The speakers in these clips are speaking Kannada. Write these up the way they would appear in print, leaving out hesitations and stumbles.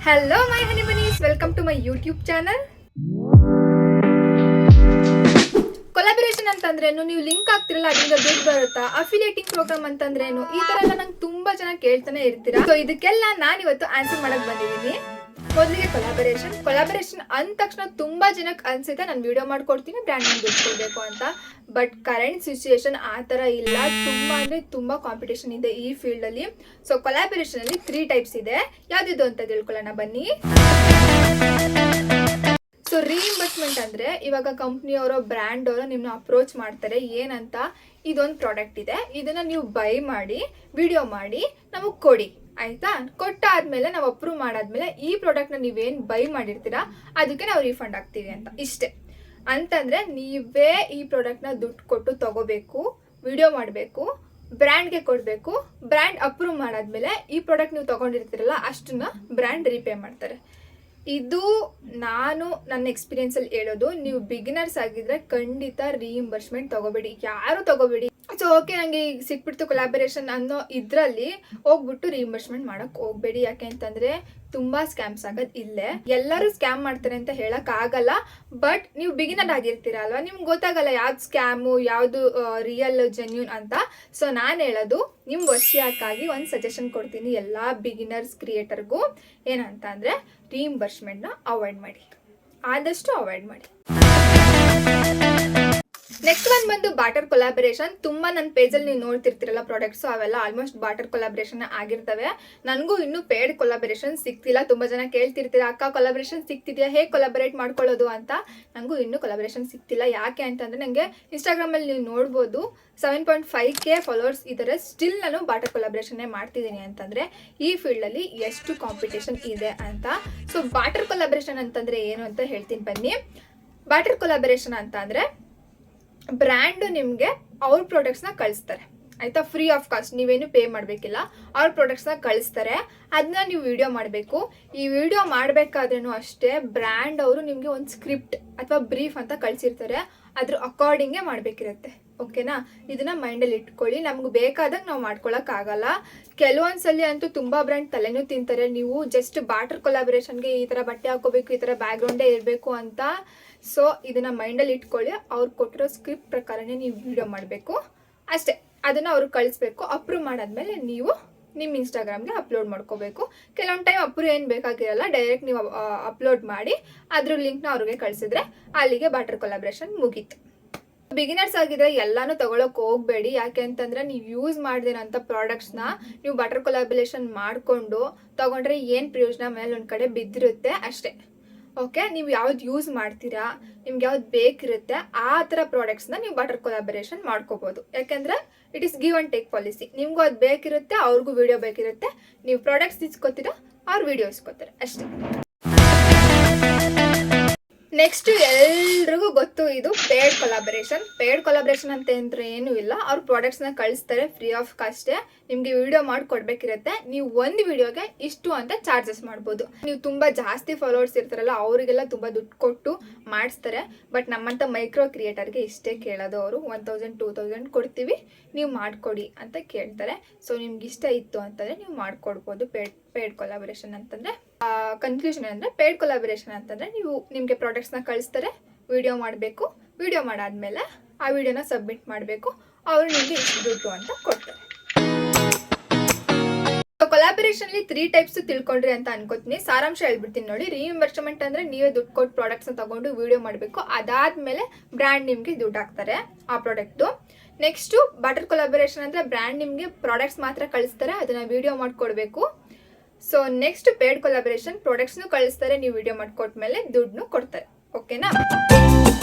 Hello my honey bunnies, welcome to my YouTube channel. Collaboration ಅಂತಂದ್ರೇನು, ನೀವು ಲಿಂಕ್ ಆಗ್ತಿರಲ್ಲ ಅದರಿಂದ ದುಡ್ಡು ಬರುತ್ತಾ, ಅಫಿಲಿಯೇಟಿಂಗ್ ಪ್ರೋಗ್ರಾಮ್ ಅಂತಂದ್ರೇನು, ಈ ತರ ಎಲ್ಲ ನಂಗೆ ತುಂಬಾ ಜನ ಕೇಳ್ತಾನೆ ಇರ್ತೀರಾ. ಸೊ ಇದಕ್ಕೆಲ್ಲ ನಾನು ಇವತ್ತು ಆನ್ಸರ್ ಮಾಡಕ್ ಬಂದಿದ್ದೀನಿ. ಮೊದಲಿಗೆ ಕೊಲಾಬರೇಷನ್ ಅಂದ ತಕ್ಷಣ ತುಂಬಾ ಜನಕ್ಕೆ ಅನ್ಸುತ್ತೆ ನಾನು ವಿಡಿಯೋ ಮಾಡ್ಕೊಡ್ತೀನಿ ಬ್ರ್ಯಾಂಡ್ ದುಡ್ಡು ಕೊಡ್ಬೇಕು ಅಂತ. ಬಟ್ ಕರೆಂಟ್ ಸಿಚುಯೇಷನ್ ಆ ತರ ಇಲ್ಲ. ತುಂಬಾ ಅಂದ್ರೆ ತುಂಬಾ ಕಾಂಪಿಟೇಷನ್ ಇದೆ ಈ ಫೀಲ್ಡ್ ಅಲ್ಲಿ. ಸೊ ಕೊಲಾಬರೇಷನ್ ಅಲ್ಲಿ 3 ಟೈಪ್ಸ್ ಇದೆ. ಯಾವ್ದಿದು ಅಂತ ತಿಳ್ಕೊಳ್ಳೋಣ ಬನ್ನಿ. ಸೊ ರೀಇಂಬರ್ಸ್ಮೆಂಟ್ ಅಂದ್ರೆ ಇವಾಗ ಕಂಪ್ನಿಯವರು ಬ್ರ್ಯಾಂಡ್ ಅವರು ನಿಮ್ಮನ್ನ ಅಪ್ರೋಚ್ ಮಾಡ್ತಾರೆ. ಏನಂತ, ಇದೊಂದು ಪ್ರಾಡಕ್ಟ್ ಇದೆ, ಇದನ್ನ ನೀವು ಬೈ ಮಾಡಿ ವಿಡಿಯೋ ಮಾಡಿ ನಮಗೆ ಕೊಡಿ, ಆಯ್ತಾ? ಕೊಟ್ಟಾದ್ಮೇಲೆ ನಾವು ಅಪ್ರೂವ್ ಮಾಡಾದ್ಮೇಲೆ ಈ ಪ್ರಾಡಕ್ಟ್ನ ನೀವೇನು ಬೈ ಮಾಡಿರ್ತೀರಾ ಅದಕ್ಕೆ ನಾವು ರೀಫಂಡ್ ಆಗ್ತೀವಿ ಅಂತ. ಇಷ್ಟೇ. ಅಂತಂದ್ರೆ ನೀವೇ ಈ ಪ್ರಾಡಕ್ಟ್ನ ದುಡ್ಡು ಕೊಟ್ಟು ತಗೋಬೇಕು, ವಿಡಿಯೋ ಮಾಡಬೇಕು, ಬ್ರ್ಯಾಂಡ್ಗೆ ಕೊಡಬೇಕು. ಬ್ರ್ಯಾಂಡ್ ಅಪ್ರೂವ್ ಮಾಡಾದ್ಮೇಲೆ ಈ ಪ್ರಾಡಕ್ಟ್ ನೀವು ತಗೊಂಡಿರ್ತೀರಲ್ಲ ಅಷ್ಟನ್ನ ಬ್ರ್ಯಾಂಡ್ ರೀಪೇ ಮಾಡ್ತಾರೆ. ಇದು ನಾನು ನನ್ನ ಎಕ್ಸ್ಪೀರಿಯನ್ಸಲ್ಲಿ ಹೇಳೋದು. ನೀವು ಬಿಗಿನರ್ಸ್ ಆಗಿದ್ರೆ ಖಂಡಿತ ರೀಇಂಬರ್ಸ್ಮೆಂಟ್ ತಗೋಬೇಡಿ, ಯಾರು ತಗೋಬೇಡಿ. ಸೊ ಓಕೆ ನನಗೆ ಈಗ ಸಿಕ್ಬಿಡ್ತು ಕೊಲಾಬರೇಷನ್ ಅನ್ನೋ ಇದರಲ್ಲಿ ಹೋಗ್ಬಿಟ್ಟು ರೀಇಂಬರ್ಸ್ಮೆಂಟ್ ಮಾಡಕ್ ಹೋಗ್ಬೇಡಿ. ಯಾಕೆ ಅಂತಂದ್ರೆ ತುಂಬಾ ಸ್ಕ್ಯಾಮ್ಸ್ ಆಗೋದು ಇಲ್ಲೇ. ಎಲ್ಲರೂ ಸ್ಕ್ಯಾಮ್ ಮಾಡ್ತಾರೆ ಅಂತ ಹೇಳಕ್ ಆಗಲ್ಲ. ಬಟ್ ನೀವು ಬಿಗಿನರ್ ಆಗಿರ್ತೀರ ಅಲ್ವಾ, ನಿಮ್ಗೆ ಗೊತ್ತಾಗಲ್ಲ ಯಾವ್ದು ಸ್ಕ್ಯಾಮು ಯಾವ್ದು ರಿಯಲ್ ಜೆನ್ಯೂನ್ ಅಂತ. ಸೊ ನಾನು ಹೇಳೋದು ನಿಮ್ ವರ್ಷಕ್ಕಾಗಿ ಒಂದು ಸಜೆಷನ್ ಕೊಡ್ತೀನಿ ಎಲ್ಲಾ ಬಿಗಿನರ್ಸ್ ಕ್ರಿಯೇಟರ್ಗೂ. ಏನಂತ ಅಂದ್ರೆ ರೀಇಂಬರ್ಸ್ಮೆಂಟ್ನ ಅವಾಯ್ಡ್ ಮಾಡಿ, ಆದಷ್ಟು ಅವಾಯ್ಡ್ ಮಾಡಿ. ನೆಕ್ಸ್ಟ್ ಒನ್ ಬಂದು ಬಾಟರ್ ಕೊಲಾಬರೇಷನ್. ತುಂಬಾ ನನ್ನ ಪೇಜಲ್ಲಿ ನೀವು ನೋಡ್ತಿರ್ತೀರಲ್ಲ ಪ್ರಾಡಕ್ಟ್ಸ್, ಅವೆಲ್ಲ ಆಲ್ಮೋಸ್ಟ್ ಬಾಟರ್ ಕೊಲಾಬರೇಷನ್ ಆಗಿರ್ತವೆ. ನನಗೂ ಇನ್ನೂ ಪೇಡ್ ಕೊಲಾಬರೇಷನ್ ಸಿಗ್ತಿಲ್ಲ. ತುಂಬಾ ಜನ ಕೇಳ್ತಿರ್ತೀರಾ ಅಕ್ಕ ಕೊಲಾಬರೇಷನ್ ಸಿಗ್ತಿದ್ಯಾ, ಹೇಗೆ ಕೊಲಾಬರೇಟ್ ಮಾಡ್ಕೊಳ್ಳೋದು ಅಂತ. ನನಗೂ ಇನ್ನೂ ಕೊಲಾಬರೇಷನ್ ಸಿಗ್ತಿಲ್ಲ. ಯಾಕೆ ಅಂತಂದ್ರೆ ನನಗೆ ಇನ್ಸ್ಟಾಗ್ರಾಮಲ್ಲಿ ನೀವು ನೋಡ್ಬೋದು 7.5K ಫಾಲೋವರ್ಸ್ ಇದ್ದಾರೆ. ಸ್ಟಿಲ್ ನಾನು ಬಾಟರ್ ಕೊಲಾಬರೇಷನ್ನೇ ಮಾಡ್ತಿದ್ದೀನಿ. ಅಂತಂದ್ರೆ ಈ ಫೀಲ್ಡಲ್ಲಿ ಎಷ್ಟು ಕಾಂಪಿಟೇಷನ್ ಇದೆ ಅಂತ. ಸೊ ಬಾಟರ್ ಕೊಲಾಬರೇಷನ್ ಅಂತಂದ್ರೆ ಏನು ಅಂತ ಹೇಳ್ತೀನಿ ಬನ್ನಿ. ಬಾಟರ್ ಕೊಲಾಬರೇಷನ್ ಅಂತ ಅಂದ್ರೆ ಬ್ರ್ಯಾಂಡ್ ನಿಮಗೆ ಅವ್ರ ಪ್ರಾಡಕ್ಟ್ಸ್ನ ಕಳಿಸ್ತಾರೆ, ಆಯ್ತಾ? ಫ್ರೀ ಆಫ್ ಕಾಸ್ಟ್, ನೀವೇನು ಪೇ ಮಾಡಬೇಕಿಲ್ಲ. ಅವ್ರ ಪ್ರಾಡಕ್ಟ್ಸ್ನ ಕಳಿಸ್ತಾರೆ, ಅದನ್ನ ನೀವು ವಿಡಿಯೋ ಮಾಡಬೇಕು. ಈ ವಿಡಿಯೋ ಮಾಡಬೇಕಾದ್ರೂ ಅಷ್ಟೇ ಬ್ರ್ಯಾಂಡ್ ಅವರು ನಿಮಗೆ ಒಂದು ಸ್ಕ್ರಿಪ್ಟ್ ಅಥವಾ ಬ್ರೀಫ್ ಅಂತ ಕಳಿಸಿರ್ತಾರೆ, ಅದ್ರ ಅಕಾರ್ಡಿಂಗೇ ಮಾಡಬೇಕಿರುತ್ತೆ. ಓಕೆನಾ? ಇದನ್ನ ಮೈಂಡಲ್ಲಿ ಇಟ್ಕೊಳ್ಳಿ. ನಮ್ಗೆ ಬೇಕಾದಾಗ ನಾವು ಮಾಡ್ಕೊಳಕ್ಕಾಗಲ್ಲ. ಕೆಲವೊಂದ್ಸಲಿ ಅಂತೂ ತುಂಬ ಬ್ರ್ಯಾಂಡ್ ತಲೆನೂ ತಿಂತಾರೆ. ನೀವು ಜಸ್ಟ್ ಬಾಟರ್ ಕೊಲಾಬರೇಷನ್ಗೆ ಈ ಥರ ಬಟ್ಟೆ ಹಾಕೋಬೇಕು, ಈ ಥರ ಬ್ಯಾಕ್ಗ್ರೌಂಡೇ ಇರಬೇಕು ಅಂತ. ಸೊ ಇದನ್ನ ಮೈಂಡಲ್ಲಿ ಇಟ್ಕೊಳ್ಳಿ. ಅವ್ರು ಕೊಟ್ಟಿರೋ ಸ್ಕ್ರಿಪ್ಟ್ ಪ್ರಕಾರನೇ ನೀವು ವಿಡಿಯೋ ಮಾಡಬೇಕು ಅಷ್ಟೇ. ಅದನ್ನು ಅವ್ರಿಗೆ ಕಳಿಸ್ಬೇಕು. ಅಪ್ರೂವ್ ಮಾಡಾದ್ಮೇಲೆ ನೀವು ನಿಮ್ಮ ಇನ್ಸ್ಟಾಗ್ರಾಮ್ಗೆ ಅಪ್ಲೋಡ್ ಮಾಡ್ಕೋಬೇಕು. ಕೆಲವೊಂದು ಟೈಮ್ ಅಪ್ರೂವ್ ಏನು ಬೇಕಾಗಿರಲ್ಲ, ಡೈರೆಕ್ಟ್ ನೀವು ಅಪ್ಲೋಡ್ ಮಾಡಿ ಅದ್ರ ಲಿಂಕ್ನ ಅವ್ರಿಗೆ ಕಳಿಸಿದ್ರೆ ಅಲ್ಲಿಗೆ ಬಾಟರ್ ಕೊಲಾಬರೇಷನ್ ಮುಗೀತು. ಬಿಗಿನರ್ಸ್ ಆಗಿದ್ರೆ ಎಲ್ಲಾನು ತಗೊಳಕ್ ಹೋಗ್ಬೇಡಿ. ಯಾಕೆ ಅಂತಂದ್ರೆ ನೀವು ಯೂಸ್ ಮಾಡಿದಿರೋಂಥ ಪ್ರಾಡಕ್ಟ್ಸ್ನ ನೀವು ಬಾಟರ್ ಕೊಲಾಬರೇಷನ್ ಮಾಡಿಕೊಂಡು ತಗೊಂಡ್ರೆ ಏನು ಪ್ರಯೋಜನ? ಮೇಲೆ ಒಂದು ಕಡೆ ಬಿದ್ದಿರುತ್ತೆ ಅಷ್ಟೇ. ಓಕೆ, ನೀವು ಯಾವ್ದು ಯೂಸ್ ಮಾಡ್ತೀರಾ, ನಿಮ್ಗೆ ಯಾವ್ದು ಬೇಕಿರುತ್ತೆ ಆ ಥರ ಪ್ರಾಡಕ್ಟ್ಸ್ನ ನೀವು ಬಾಟರ್ ಕೊಲಾಬರೇಷನ್ ಮಾಡ್ಕೋಬೋದು. ಯಾಕೆಂದರೆ it is give and take policy. ನಿಮಗೂ ಅದು ಬೇಕಿರುತ್ತೆ, ಅವ್ರಿಗೂ ವಿಡಿಯೋ ಬೇಕಿರುತ್ತೆ. ನೀವು ಪ್ರಾಡಕ್ಟ್ಸ್ ಇಸ್ಕೊತೀರಾ, ಅವ್ರು ವಿಡಿಯೋ ಇಸ್ಕೊತಾರೆ ಅಷ್ಟೇ. ನೆಕ್ಸ್ಟ್ ಎಲ್ರಿಗೂ ಗೊತ್ತು, ಇದು ಪೇಡ್ ಕೊಲಾಬರೇಷನ್ ಅಂತ ಅಂದ್ರೆ ಏನೂ ಇಲ್ಲ. ಅವ್ರ ಪ್ರಾಡಕ್ಟ್ಸ್ನ ಕಳಿಸ್ತಾರೆ ಫ್ರೀ ಆಫ್ ಕಾಸ್ಟೇ. ನಿಮಗೆ ವಿಡಿಯೋ ಮಾಡಿ ಕೊಡ್ಬೇಕಿರುತ್ತೆ. ನೀವು ಒಂದು ವಿಡಿಯೋಗೆ ಇಷ್ಟು ಅಂತ ಚಾರ್ಜಸ್ ಮಾಡ್ಬೋದು. ನೀವು ತುಂಬಾ ಜಾಸ್ತಿ ಫಾಲೋವರ್ಸ್ ಇರ್ತಾರಲ್ಲ ಅವರಿಗೆಲ್ಲ ತುಂಬಾ ದುಡ್ಡು ಕೊಟ್ಟು ಮಾಡಿಸ್ತಾರೆ. ಬಟ್ ನಮ್ಮಂಥ ಮೈಕ್ರೋ ಕ್ರಿಯೇಟರ್ಗೆ ಇಷ್ಟೇ ಕೇಳೋದು. ಅವರು 1000-2000 ಕೊಡ್ತೀವಿ, ನೀವು ಮಾಡಿಕೊಡಿ ಅಂತ ಕೇಳ್ತಾರೆ. ಸೊ ನಿಮ್ಗೆ ಇಷ್ಟ ಇತ್ತು ಅಂತಂದ್ರೆ ನೀವು ಮಾಡ್ಕೊಡ್ಬೋದು. ಪೇಡ್ ಕೊಲಾಬರೇಷನ್ ಅಂತಂದ್ರೆ ಕನ್ಕ್ಲೂಷನ್ ಅಂದರೆ ಪೇಡ್ ಕೊಲಾಬರೇಷನ್ ಅಂತಂದರೆ ನೀವು ನಿಮಗೆ ಪ್ರಾಡಕ್ಟ್ಸ್ನ ಕಳಿಸ್ತಾರೆ, ವಿಡಿಯೋ ಮಾಡಬೇಕು. ವಿಡಿಯೋ ಮಾಡಾದ್ಮೇಲೆ ಆ ವಿಡಿಯೋನ ಸಬ್ಮಿಟ್ ಮಾಡಬೇಕು. ಅವರು ನಿಮಗೆ ಇಷ್ಟು ದುಡ್ಡು ಅಂತ ಕೊಡ್ತಾರೆ. ಕೊಲಾಬರೇಷನ್ಲಿ 3 ಟೈಪ್ಸ್ ತಿಳ್ಕೊಂಡ್ರಿ ಅಂತ ಅನ್ಕೋತೀನಿ. ಸಾರಾಂಶ ಹೇಳ್ಬಿಡ್ತೀನಿ ನೋಡಿ. ರೀಇಂಬರ್ಸ್ಮೆಂಟ್ ಅಂದರೆ ನೀವೇ ದುಡ್ಡು ಕೊಟ್ಟು ಪ್ರಾಡಕ್ಟ್ಸ್ನ ತಗೊಂಡು ವಿಡಿಯೋ ಮಾಡಬೇಕು. ಅದಾದಮೇಲೆ ಬ್ರ್ಯಾಂಡ್ ನಿಮಗೆ ದುಡ್ಡು ಹಾಕ್ತಾರೆ ಆ ಪ್ರಾಡಕ್ಟ್ದು. ನೆಕ್ಸ್ಟು ಬಾಟರ್ ಕೊಲಾಬರೇಷನ್ ಅಂದರೆ ಬ್ರ್ಯಾಂಡ್ ನಿಮಗೆ ಪ್ರಾಡಕ್ಟ್ಸ್ ಮಾತ್ರ ಕಳಿಸ್ತಾರೆ, ಅದನ್ನು ವಿಡಿಯೋ ಮಾಡಿಕೊಡ್ಬೇಕು. ಸೊ ನೆಕ್ಸ್ಟ್ ಪೇಡ್ ಕೊಲಾಬರೇಷನ್, ಪ್ರಾಡಕ್ಟ್ಸ್ನು ಕಳಿಸ್ತಾರೆ, ನೀವು ವಿಡಿಯೋ ಮಾಡಿಕೊಟ್ಮೇಲೆ ದುಡ್ಡನ್ನು ಕೊಡ್ತಾರೆ. ಓಕೆನಾ?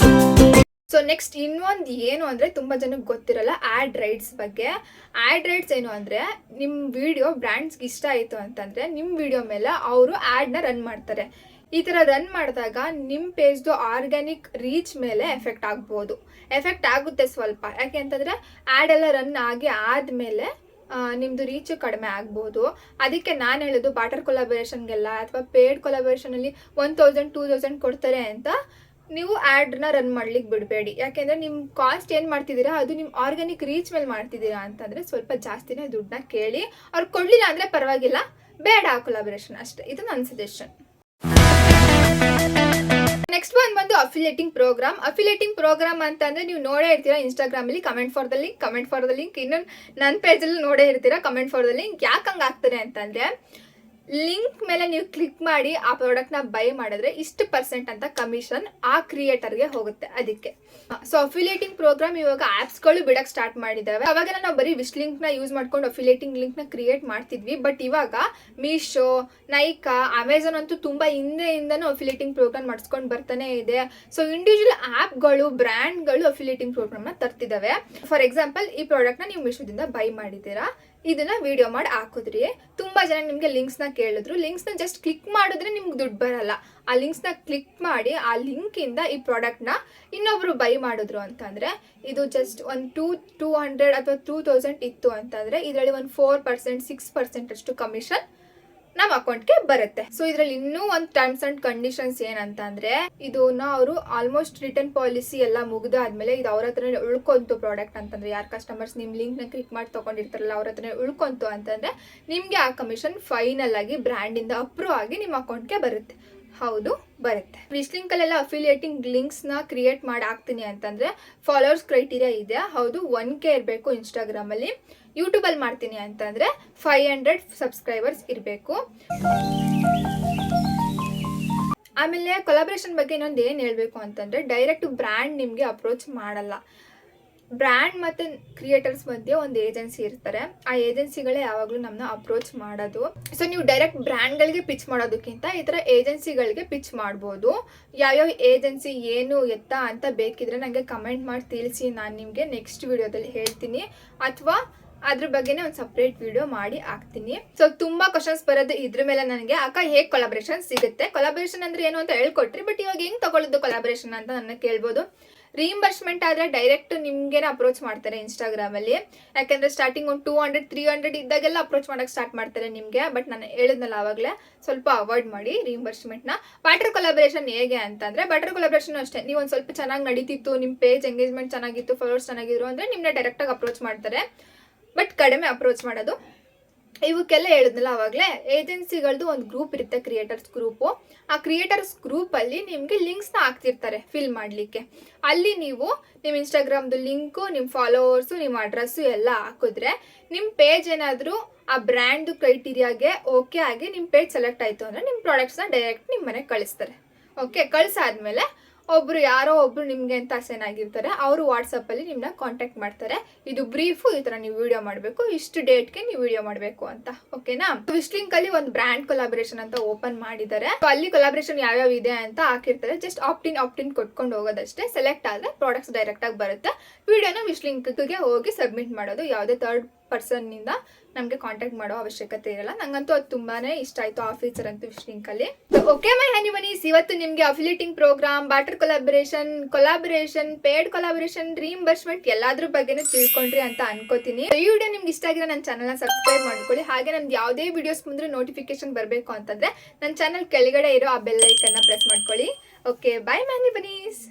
ಸೊ ನೆಕ್ಸ್ಟ್ ಇನ್ನೊಂದು ಏನು ಅಂದರೆ ತುಂಬ ಜನಕ್ಕೆ ಗೊತ್ತಿರಲ್ಲ ಆ್ಯಡ್ ರೈಟ್ಸ್ ಬಗ್ಗೆ. ಆ್ಯಡ್ ರೈಟ್ಸ್ ಏನು ಅಂದರೆ ನಿಮ್ಮ ವಿಡಿಯೋ ಬ್ರ್ಯಾಂಡ್ಸ್ಗೆ ಇಷ್ಟ ಆಯಿತು ಅಂತಂದರೆ ನಿಮ್ಮ ವಿಡಿಯೋ ಮೇಲೆ ಅವರು ಆ್ಯಡ್ನ ರನ್ ಮಾಡ್ತಾರೆ. ಈ ಥರ ರನ್ ಮಾಡಿದಾಗ ನಿಮ್ಮ ಪೇಜ್ದು ಆರ್ಗ್ಯಾನಿಕ್ ರೀಚ್ ಮೇಲೆ ಎಫೆಕ್ಟ್ ಆಗ್ಬೋದು. ಎಫೆಕ್ಟ್ ಆಗುತ್ತೆ ಸ್ವಲ್ಪ. ಯಾಕೆ ಅಂತಂದರೆ ಆ್ಯಡ್ ಎಲ್ಲ ರನ್ ಆದಮೇಲೆ ನಿಮ್ಮದು ರೀಚು ಕಡಿಮೆ ಆಗ್ಬೋದು. ಅದಕ್ಕೆ ನಾನು ಹೇಳೋದು ಬಾಟರ್ ಕೊಲಾಬರೇಷನ್ಗೆಲ್ಲ ಅಥವಾ ಪೇಡ್ ಕೊಲಾಬರೇಷನಲ್ಲಿ 1000-2000 ಕೊಡ್ತಾರೆ ಅಂತ ನೀವು ಆ್ಯಡ್ನ ರನ್ ಮಾಡ್ಲಿಕ್ಕೆ ಬಿಡಬೇಡಿ. ಯಾಕೆಂದರೆ ನಿಮ್ಮ ಕಾಸ್ಟ್ ಏನು ಮಾಡ್ತಿದ್ದೀರಾ ಅದು ನಿಮ್ಮ ಆರ್ಗ್ಯಾನಿಕ್ ರೀಚ್ ಮೇಲೆ ಮಾಡ್ತಿದ್ದೀರಾ ಅಂತಂದರೆ ಸ್ವಲ್ಪ ಜಾಸ್ತಿನೇ ದುಡ್ಡನ್ನ ಕೇಳಿ. ಅವ್ರು ಕೊಡಲಿಲ್ಲ ಅಂದರೆ ಪರವಾಗಿಲ್ಲ, ಬೇಡ ಆ ಕೊಲಾಬರೇಷನ್ ಅಷ್ಟೇ. ಇದು ನನ್ನ ಸಜೆಷನ್. ನೆಕ್ಸ್ಟ್ ಬಂದು ಅಫಿಲಿಯೇಟಿಂಗ್ ಪ್ರೋಗ್ರಾಮ್ ಅಂತಂದ್ರೆ ನೀವು ನೋಡೇ ಇರ್ತೀರಾ ಇನ್ಸ್ಟಾಗ್ರಾಮ್ ಅಲ್ಲಿ ಕಮೆಂಟ್ ಫಾರ್ ದ ಲಿಂಕ್ ಇನ್ನು ನನ್ನ ಪೇಜಲ್ಲಿ ನೋಡೇ ಇರ್ತೀರಾ ಕಮೆಂಟ್ ಫಾರ್ ದ ಲಿಂಕ್. ಯಾಕೆ ಹಂಗೆ ಆಗ್ತದೆ ಅಂತಂದ್ರೆ ಲಿಂಕ್ ಮೇಲೆ ನೀವು ಕ್ಲಿಕ್ ಮಾಡಿ ಆ ಪ್ರಾಡಕ್ಟ್ನ ಬೈ ಮಾಡಿದ್ರೆ ಇಷ್ಟು % ಅಂತ ಕಮಿಷನ್ ಆ ಕ್ರಿಯೇಟರ್ಗೆ ಹೋಗುತ್ತೆ. ಅದಕ್ಕೆ ಸೊ ಅಫಿಲಿಯೇಟಿಂಗ್ ಪ್ರೋಗ್ರಾಮ್ ಇವಾಗ ಆ್ಯಪ್ಸ್ಗಳು ಬಿಡಕ್ಕೆ ಸ್ಟಾರ್ಟ್ ಮಾಡಿದ್ದಾವೆ. ಅವಾಗೆಲ್ಲ ನಾವು ಬರೀ ವಿಶ್ ಲಿಂಕ್ನ ಯೂಸ್ ಮಾಡ್ಕೊಂಡು ಅಫಿಲಿಯೇಟಿಂಗ್ ಲಿಂಕ್ನ ಕ್ರಿಯೇಟ್ ಮಾಡ್ತಿದ್ವಿ. ಬಟ್ ಇವಾಗ ಮೀಶೋ, ನೈಕಾ, ಅಮೆಝಾನ್ ಅಂತೂ ತುಂಬ ಹಿಂದೆಯಿಂದನೂ ಅಫಿಲಿಯೇಟಿಂಗ್ ಪ್ರೋಗ್ರಾಮ್ ಮಾಡಿಸ್ಕೊಂಡು ಬರ್ತಾನೆ ಇದೆ. ಸೊ ಇಂಡಿವಿಜುವಲ್ ಆ್ಯಪ್ಗಳು, ಬ್ರ್ಯಾಂಡ್ಗಳು ಅಫಿಲಿಯೇಟಿಂಗ್ ಪ್ರೋಗ್ರಾಮ್ನ ತರ್ತಿದ್ದಾವೆ. ಫಾರ್ ಎಕ್ಸಾಂಪಲ್, ಈ ಪ್ರಾಡಕ್ಟ್ನ ನೀವು ಮೀಶೋದಿಂದ ಬೈ ಮಾಡಿದ್ದೀರಾ, ಇದನ್ನ ವಿಡಿಯೋ ಮಾಡಿ ಹಾಕಿದ್ರಿ, ತುಂಬಾ ಜನ ನಿಮಗೆ ಲಿಂಕ್ಸ್ನ ಕೇಳಿದ್ರು, ಲಿಂಕ್ಸ್ನ ಜಸ್ಟ್ ಕ್ಲಿಕ್ ಮಾಡಿದ್ರೆ ನಿಮ್ಗೆ ದುಡ್ಡು ಬರಲ್ಲ. ಆ ಲಿಂಕ್ಸ್ನ ಕ್ಲಿಕ್ ಮಾಡಿ ಆ ಲಿಂಕಿಂದ ಈ ಪ್ರಾಡಕ್ಟ್ನ ಇನ್ನೊಬ್ರು ಬೈ ಮಾಡಿದ್ರು ಅಂತಂದ್ರೆ ಇದು ಜಸ್ಟ್ ಒಂದು 200 ಅಥವಾ 2000 ಇತ್ತು ಅಂತಂದ್ರೆ ಇದರಲ್ಲಿ ಒಂದು 4% 6% ಅಷ್ಟು ಕಮಿಷನ್ ನಮ್ಮ ಅಕೌಂಟ್ಗೆ ಬರುತ್ತೆ. ಸೊ ಇದ್ರಲ್ಲಿ ಇನ್ನೂ ಒಂದು ಟರ್ಮ್ಸ್ ಅಂಡ್ ಕಂಡೀಷನ್ಸ್ ಏನಂತಂದ್ರೆ ಇದನ್ನ ಅವರು ಆಲ್ಮೋಸ್ಟ್ ರಿಟರ್ನ್ ಪಾಲಿಸಿ ಎಲ್ಲ ಮುಗಿದಾದ್ಮೇಲೆ ಇದು ಅವ್ರ ಹತ್ರನೇ ಉಳ್ಕೊಂತು ಪ್ರಾಡಕ್ಟ್ ಅಂತಂದ್ರೆ, ಯಾರು ಕಸ್ಟಮರ್ಸ್ ನಿಮ್ಮ ಲಿಂಕ್ನ ಕ್ಲಿಕ್ ಮಾಡಿ ತಗೊಂಡಿರ್ತಾರಲ್ಲ ಅವ್ರ ಹತ್ರನೇ ಉಳ್ಕೊಂತು ಅಂತಂದ್ರೆ ನಿಮಗೆ ಆ ಕಮಿಷನ್ ಫೈನಲ್ ಆಗಿ ಬ್ರ್ಯಾಂಡಿಂದ ಅಪ್ರೂವ್ ಆಗಿ ನಿಮ್ಮ ಅಕೌಂಟ್ಗೆ ಬರುತ್ತೆ. ಹೌದು, ಬರುತ್ತೆ. ವಿಶ್ ಲಿಂಕಲ್ಲೆಲ್ಲ ಅಫಿಲಿಯೇಟಿಂಗ್ ಲಿಂಕ್ಸ್ನ ಕ್ರಿಯೇಟ್ ಮಾಡಿ ಹಾಕ್ತೀನಿ ಅಂತಂದರೆ ಫಾಲೋವರ್ಸ್ ಕ್ರೈಟೀರಿಯಾ ಇದೆ. ಹೌದು, 1K ಇರಬೇಕು ಇನ್ಸ್ಟಾಗ್ರಾಮಲ್ಲಿ. ಯೂಟ್ಯೂಬಲ್ಲಿ ಮಾಡ್ತೀನಿ ಅಂತಂದರೆ 500 ಸಬ್ಸ್ಕ್ರೈಬರ್ಸ್ ಇರಬೇಕು. ಆಮೇಲೆ ಕೊಲಾಬ್ರೇಷನ್ ಬಗ್ಗೆ ಇನ್ನೊಂದು ಏನು ಹೇಳಬೇಕು ಅಂತಂದರೆ ಡೈರೆಕ್ಟ್ ಬ್ರ್ಯಾಂಡ್ ನಿಮಗೆ ಅಪ್ರೋಚ್ ಮಾಡಲ್ಲ. ಬ್ರ್ಯಾಂಡ್ ಮತ್ತು ಕ್ರಿಯೇಟರ್ಸ್ ಮಧ್ಯೆ ಒಂದು ಏಜೆನ್ಸಿ ಇರ್ತಾರೆ. ಆ ಏಜೆನ್ಸಿಗಳೇ ಯಾವಾಗಲೂ ನಮ್ಮನ್ನ ಅಪ್ರೋಚ್ ಮಾಡೋದು. ಸೊ ನೀವು ಡೈರೆಕ್ಟ್ ಬ್ರ್ಯಾಂಡ್ಗಳಿಗೆ ಪಿಚ್ ಮಾಡೋದಕ್ಕಿಂತ ಈ ಥರ ಏಜೆನ್ಸಿಗಳಿಗೆ ಪಿಚ್ ಮಾಡ್ಬೋದು. ಯಾವ್ಯಾವ ಏಜೆನ್ಸಿ ಏನು ಎತ್ತ ಅಂತ ಬೇಕಿದ್ರೆ ನನಗೆ ಕಮೆಂಟ್ ಮಾಡಿ ತಿಳಿಸಿ, ನಾನು ನಿಮಗೆ ನೆಕ್ಸ್ಟ್ ವಿಡಿಯೋದಲ್ಲಿ ಹೇಳ್ತೀನಿ, ಅಥವಾ ಅದ್ರ ಬಗ್ಗೆನೇ ಒಂದು ಸಪ್ರೇಟ್ ವಿಡಿಯೋ ಮಾಡಿ ಹಾಕ್ತೀನಿ. ಸೊ ತುಂಬಾ ಕ್ವಶನ್ಸ್ ಬರೋದು ಇದ್ರ ಮೇಲೆ ನನಗೆ, ಅಕ್ಕ ಹೇಗೆ ಕೊಲಾಬ್ರೇಷನ್ ಸಿಗುತ್ತೆ, ಕೊಲಾಬ್ರೇಷನ್ ಅಂದ್ರೆ ಏನು ಅಂತ ಹೇಳ್ಕೊಟ್ರಿ, ಬಟ್ ಇವಾಗ ಹೆಂಗ್ ತಗೊಳ್ಳೋದು ಕೊಲಾಬ್ರೇಷನ್ ಅಂತ ನನ್ನ ಕೇಳ್ಬೋದು. ರೀಇಂಬರ್ಸ್ಮೆಂಟ್ ಆದರೆ ಡೈರೆಕ್ಟ್ ನಿಮ್ಗೇನೆ ಅಪ್ರೋಚ್ ಮಾಡ್ತಾರೆ ಇನ್ಸ್ಟಾಗ್ರಾಮಲ್ಲಿ. ಯಾಕೆಂದರೆ ಸ್ಟಾರ್ಟಿಂಗ್ ಒಂದು 200-300 ಇದ್ದಾಗೆಲ್ಲ ಅಪ್ರೋಚ್ ಮಾಡೋಕ್ಕೆ ಸ್ಟಾರ್ಟ್ ಮಾಡ್ತಾರೆ ನಿಮಗೆ. ಬಟ್ ನಾನು ಹೇಳಿದ್ನಲ್ಲ ಆವಾಗಲೇ, ಸ್ವಲ್ಪ ಅವಾಯ್ಡ್ ಮಾಡಿ ರೀಇಂಬರ್ಸ್ಮೆಂಟ್ನ. ಬಾಟರ್ ಕೊಲಾಬ್ರೇಷನ್ ಹೇಗೆ ಅಂತಂದರೆ, ಬಾಟರ್ ಕೊಲಾಬ್ರೇಷನ್ ಅಷ್ಟೇ, ನೀವು ಒಂದು ಸ್ವಲ್ಪ ಚೆನ್ನಾಗಿ ನಡೀತಿತ್ತು, ನಿಮ್ಮ ಪೇಜ್ ಎಂಗೇಜ್ಮೆಂಟ್ ಚೆನ್ನಾಗಿತ್ತು, ಫಾಲೋವರ್ಸ್ ಚೆನ್ನಾಗಿದ್ರು ಅಂದರೆ ನಿಮ್ಮನ್ನ ಡೈರೆಕ್ಟಾಗಿ ಅಪ್ರೋಚ್ ಮಾಡ್ತಾರೆ. ಬಟ್ ಕಡಿಮೆ ಅಪ್ರೋಚ್ ಮಾಡೋದು. ಇವಕ್ಕೆಲ್ಲ ಹೇಳಿದ್ನಲ್ಲ ಆವಾಗಲೇ, ಏಜೆನ್ಸಿಗಳದ್ದು ಒಂದು ಗ್ರೂಪ್ ಇರುತ್ತೆ, ಕ್ರಿಯೇಟರ್ಸ್ ಗ್ರೂಪು. ಆ ಕ್ರಿಯೇಟರ್ಸ್ ಗ್ರೂಪಲ್ಲಿ ನಿಮಗೆ ಲಿಂಕ್ಸ್ನ ಹಾಕ್ತಿರ್ತಾರೆ ಫಿಲ್ ಮಾಡಲಿಕ್ಕೆ. ಅಲ್ಲಿ ನೀವು ನಿಮ್ಮ ಇನ್ಸ್ಟಾಗ್ರಾಮ್ದು ಲಿಂಕು, ನಿಮ್ಮ ಫಾಲೋವರ್ಸು, ನಿಮ್ಮ ಅಡ್ರೆಸ್ಸು ಎಲ್ಲ ಹಾಕಿದ್ರೆ ನಿಮ್ಮ ಪೇಜ್ ಏನಾದರೂ ಆ ಬ್ರ್ಯಾಂಡ್ದು ಕ್ರೈಟೀರಿಯಾಗೆ ಓಕೆ ಆಗಿ ನಿಮ್ಮ ಪೇಜ್ ಸೆಲೆಕ್ಟ್ ಆಯಿತು ಅಂದರೆ ನಿಮ್ಮ ಪ್ರಾಡಕ್ಟ್ಸ್ನ ಡೈರೆಕ್ಟ್ ನಿಮ್ಮ ಮನೆಗೆ ಕಳಿಸ್ತಾರೆ. ಓಕೆ, ಕಳಿಸಾದ್ಮೇಲೆ ಯಾರೋ ಒಬ್ರು ನಿಮ್ಗೆ ಅಂತ ಅಸೈನ್ ಆಗಿರ್ತಾರೆ, ಅವರು ವಾಟ್ಸಪ್ಪಲ್ಲಿ ನಿಮ್ಮನ್ನ ಕಾಂಟ್ಯಾಕ್ಟ್ ಮಾಡ್ತಾರೆ. ಇದು ಬ್ರೀಫು, ಈ ಥರ ನೀವು ವಿಡಿಯೋ ಮಾಡಬೇಕು, ಇಷ್ಟು ಡೇಟ್ಗೆ ನೀವು ವಿಡಿಯೋ ಮಾಡಬೇಕು ಅಂತ. ಓಕೆನಾ? ವಿಶ್ ಲಿಂಕ್ ಅಲ್ಲಿ ಒಂದು ಬ್ರ್ಯಾಂಡ್ ಕೊಲಾಬ್ರೇಷನ್ ಅಂತ ಓಪನ್ ಮಾಡಿದ್ದಾರೆ. ಅಲ್ಲಿ ಕೊಲಾಬ್ರೇಷನ್ ಯಾವ್ಯಾವ ಇದೆ ಅಂತ ಹಾಕಿರ್ತಾರೆ. ಜಸ್ಟ್ ಆಪ್ಟಿನ್ ಕೊಟ್ಕೊಂಡು ಹೋಗೋದಷ್ಟೇ. ಸೆಲೆಕ್ಟ್ ಆದರೆ ಪ್ರಾಡಕ್ಟ್ಸ್ ಡೈರೆಕ್ಟ್ ಆಗಿ ಬರುತ್ತೆ. ವಿಡಿಯೋನ ವಿಶ್ ಲಿಂಕ್ಗೆ ಹೋಗಿ ಸಬ್ಮಿಟ್ ಮಾಡೋದು. ಯಾವುದೇ ಥರ್ಡ್ ಪರ್ಸನ್ನಿಂದ ನಮಗೆ ಕಾಂಟ್ಯಾಕ್ಟ್ ಮಾಡೋ ಅವಶ್ಯಕತೆ ಇರಲ್ಲ. ನಂಗಂತೂ ಅದು ತುಂಬಾನೇ ಇಷ್ಟ ಆಯಿತು ಆ ಫೀಚರ್ ಅಂತೂ wish ಲಿಂಕಲ್ಲಿ. Okay my honey bunnies, ಇವತ್ತು ನಿಮಗೆ affiliating program, barter collaboration, paid collaboration, reimbursement ಎಲ್ಲಾದ್ರ ಬಗ್ಗೆನೂ ತಿಳ್ಕೊಂಡ್ರಿ ಅಂತ ಅನ್ಕೋತೀನಿ. ಈ ವಿಡಿಯೋ ನಿಮ್ಗೆ ಇಷ್ಟ ಆಗಿದ್ರೆ ನನ್ನ ಚಾನಲ್ನ ಸಬ್ಸ್ಕ್ರೈಬ್ ಮಾಡ್ಕೊಳ್ಳಿ. ಹಾಗೆ ನಮ್ದು ಯಾವುದೇ ವಿಡಿಯೋಸ್ ಬಂದರೂ ನೋಟಿಫಿಕೇಶನ್ ಬರಬೇಕು ಅಂತಂದರೆ ನನ್ನ ಚಾನಲ್ ಕೆಳಗಡೆ ಇರೋ ಆ ಬೆಲ್ ಐಕನ್ನ ಪ್ರೆಸ್ ಮಾಡ್ಕೊಳ್ಳಿ. ಓಕೆ, ಬಾಯ್ ಮೈ ಹನಿ ಬನೀಸ್.